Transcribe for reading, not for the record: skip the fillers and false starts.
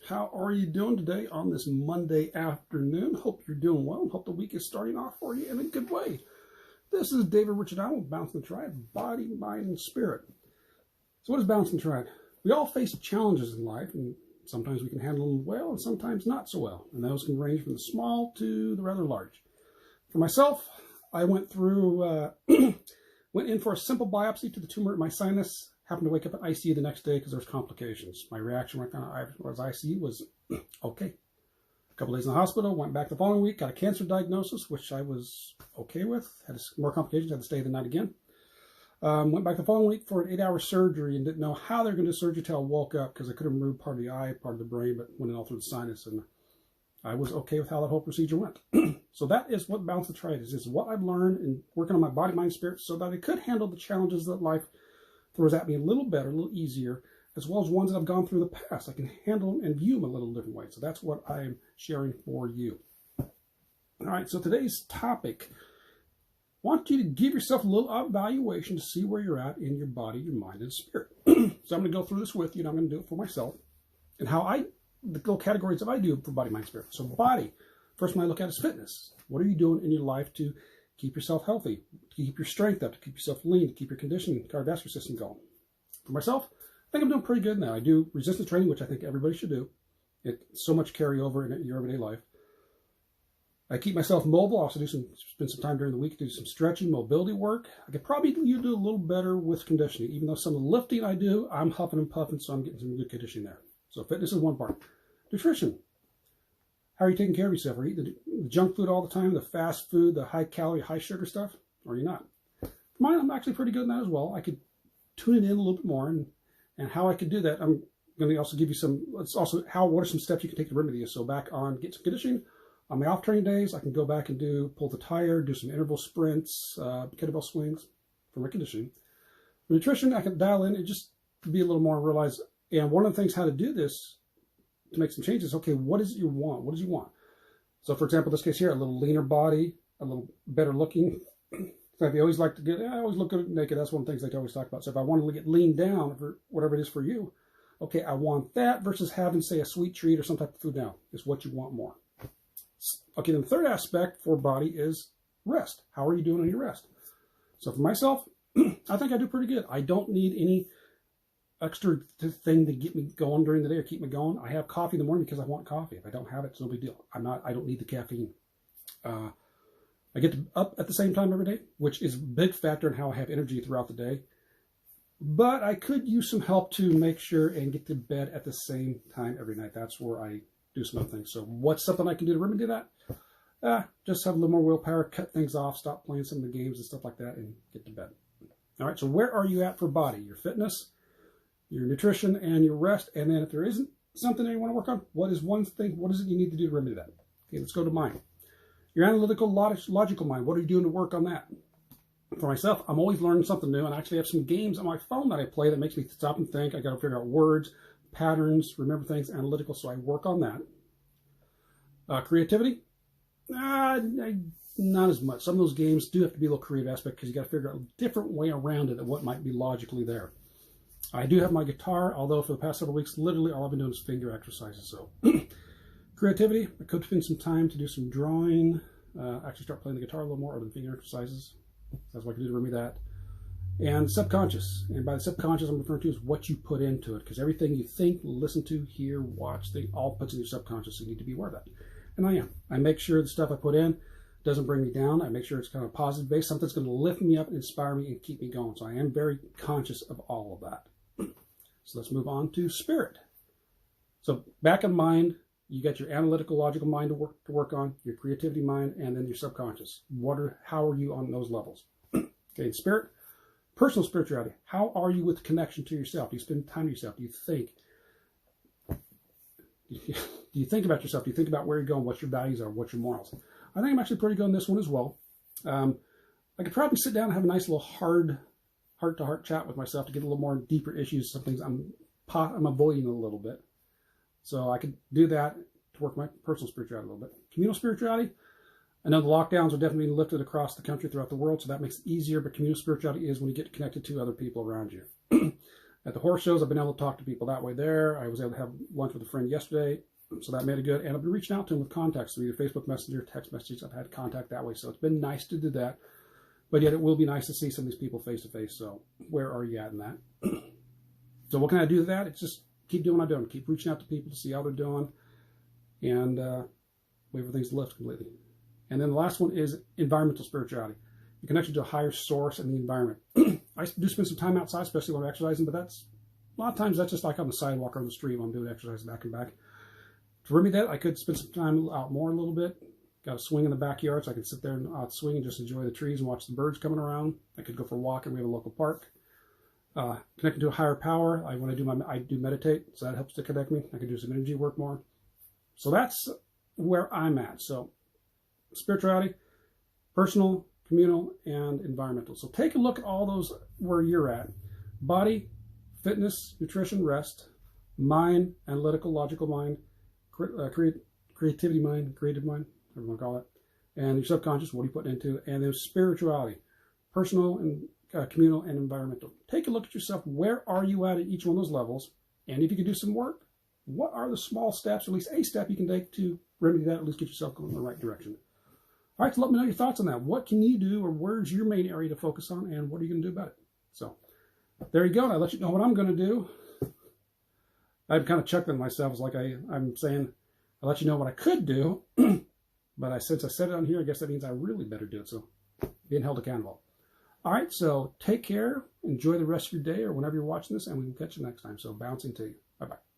How are you doing today on this Monday afternoon? Hope you're doing well and hope the week is starting off for you in a good way. This is David Richard Allen with Balance and Triad, Body, Mind, and Spirit. So what is Balance and Triad? We all face challenges in life, and sometimes we can handle them well and sometimes not so well. And those can range from the small to the rather large. For myself, I went in for a simple biopsy to the tumor at my sinus. Happened to wake up in ICU the next day because there was complications. My reaction when I was ICU was okay. A couple days in the hospital, went back the following week, got a cancer diagnosis, which I was okay with. Had more complications, had to stay the night again. Went back the following week for an 8-hour surgery and didn't know how they were going to do surgery until I woke up because I could have removed part of the eye, part of the brain, but went in all through the sinus. And I was okay with how that whole procedure went. So that is what Balance and Triad is. It's what I've learned in working on my body, mind, spirit so that I could handle the challenges that life throws at me a little better, a little easier, as well as ones that I've gone through in the past. I can handle them and view them a little different way. So that's what I'm sharing for you. All right, so today's topic, I want you to give yourself a little evaluation to see where you're at in your body, your mind, and spirit. So I'm going to go through this with you, and I'm going to do it for myself, and the little categories that I do for body, mind, spirit. So body, first one I look at is fitness. What are you doing in your life to keep yourself healthy, to keep your strength up, to keep yourself lean, to keep your conditioning, cardiovascular system going? For myself, I think I'm doing pretty good now. I do resistance training, which I think everybody should do. It's so much carryover in your everyday life. I keep myself mobile. I also spend some time during the week to do some stretching, mobility work. I could probably do a little better with conditioning. Even though some of the lifting I do, I'm huffing and puffing, so I'm getting some good conditioning there. So fitness is one part. Nutrition. How are you taking care of yourself? Are you eating the junk food all the time, the fast food, the high calorie, high sugar stuff? Or are you not? For mine, I'm actually pretty good in that as well. I could tune it in a little bit more, and how I could do that, I'm going to also give you what are some steps you can take to remedy this. So back on get some conditioning. On my off training days, I can go back and pull the tire, do some interval sprints, kettlebell swings for my conditioning. For nutrition, I can dial in and just be a little more realize. And one of the things how to do this to make some changes, okay, what is it you want? What do you want? So for example, this case here, a little leaner body, a little better looking. So if you always like to I always look good naked. That's one of the things they always talk about. So if I want to get lean down for whatever it is for you, okay, I want that versus having, say, a sweet treat or some type of food now is what you want more. Okay, then the third aspect for body is rest. How are you doing on your rest? So for myself, I think I do pretty good. I don't need any extra thing to get me going during the day or keep me going. I have coffee in the morning because I want coffee. If I don't have it, it's no big deal. I don't need the caffeine. I get up at the same time every day, which is a big factor in how I have energy throughout the day. But I could use some help to make sure and get to bed at the same time every night. That's where I do some other things. So what's something I can do to remedy that? Just have a little more willpower, cut things off, stop playing some of the games and stuff like that, and get to bed. All right, so where are you at for body? Your fitness, your nutrition, and your rest. And then if there isn't something that you want to work on, what is it you need to do to remedy that? Okay, let's go to mind. Your analytical, logical mind. What are you doing to work on that? For myself, I'm always learning something new, and I actually have some games on my phone that I play that makes me stop and think. I got to figure out words, patterns, remember things, analytical, so I work on that. Creativity, not as much. Some of those games do have to be a little creative aspect because you got to figure out a different way around it and what might be logically there. I do have my guitar, although for the past several weeks, literally all I've been doing is finger exercises. So creativity, I could spend some time to do some drawing, actually start playing the guitar a little more other than finger exercises. That's what I can do to remedy that. And subconscious, and by the subconscious I'm referring to is what you put into it, because everything you think, listen to, hear, watch, they all put in your subconscious, so you need to be aware of that. And I am. I make sure the stuff I put in doesn't bring me down. I make sure it's kind of positive based, something that's going to lift me up, inspire me, and keep me going. So I am very conscious of all of that. So let's move on to spirit. So back in mind, you got your analytical, logical mind to work on, your creativity mind, and then your subconscious. How are you on those levels? Okay, spirit, personal spirituality. How are you with connection to yourself? Do you spend time with yourself? Do you think? Do you think about yourself? Do you think about where you're going, what your values are, what your morals? I think I'm actually pretty good on this one as well. I could probably sit down and have a nice little heart-to-heart chat with myself to get a little more deeper issues, some things I'm avoiding a little bit. So I could do that to work my personal spirituality a little bit. Communal spirituality, I know the lockdowns are definitely being lifted across the country throughout the world, so that makes it easier, but communal spirituality is when you get connected to other people around you. At the horse shows, I've been able to talk to people that way there. I was able to have lunch with a friend yesterday, so that made it good. And I've been reaching out to them with contacts through either Facebook Messenger, text messages. I've had contact that way, so it's been nice to do that. But yet it will be nice to see some of these people face to face. So where are you at in that? So what can I do with that? It's just keep doing what I'm doing. Keep reaching out to people to see how they're doing, and wait for things to lift completely. And then the last one is environmental spirituality. Your connection to a higher source and the environment. I do spend some time outside, especially when I'm exercising, but that's a lot of times that's just like on the sidewalk or on the street when I'm doing exercise back and back. For me, that I could spend some time out more a little bit. Got a swing in the backyard, so I can sit there and swing and just enjoy the trees and watch the birds coming around. I could go for a walk, and we have a local park. Connecting to a higher power. I do meditate, so that helps to connect me. I can do some energy work more. So that's where I'm at. So spirituality, personal, communal, and environmental. So take a look at all those where you're at. Body, fitness, nutrition, rest, mind, analytical, logical mind, creativity mind, creative mind, whatever you want to call it, and your subconscious, what are you putting into, and then spirituality, personal and communal and environmental. Take a look at yourself. Where are you at each one of those levels? And if you can do some work, what are the small steps, or at least a step you can take to remedy that, at least get yourself going in the right direction? All right, so let me know your thoughts on that. What can you do, or where's your main area to focus on, and what are you going to do about it? So there you go. And I let you know what I'm going to do. I'm kind of chuckling myself. It's like I'm saying, I let you know what I could do, but since I said it on here, I guess that means I really better do it. So being held accountable. All right, so take care. Enjoy the rest of your day or whenever you're watching this, and we will catch you next time. So bouncing to you. Bye-bye.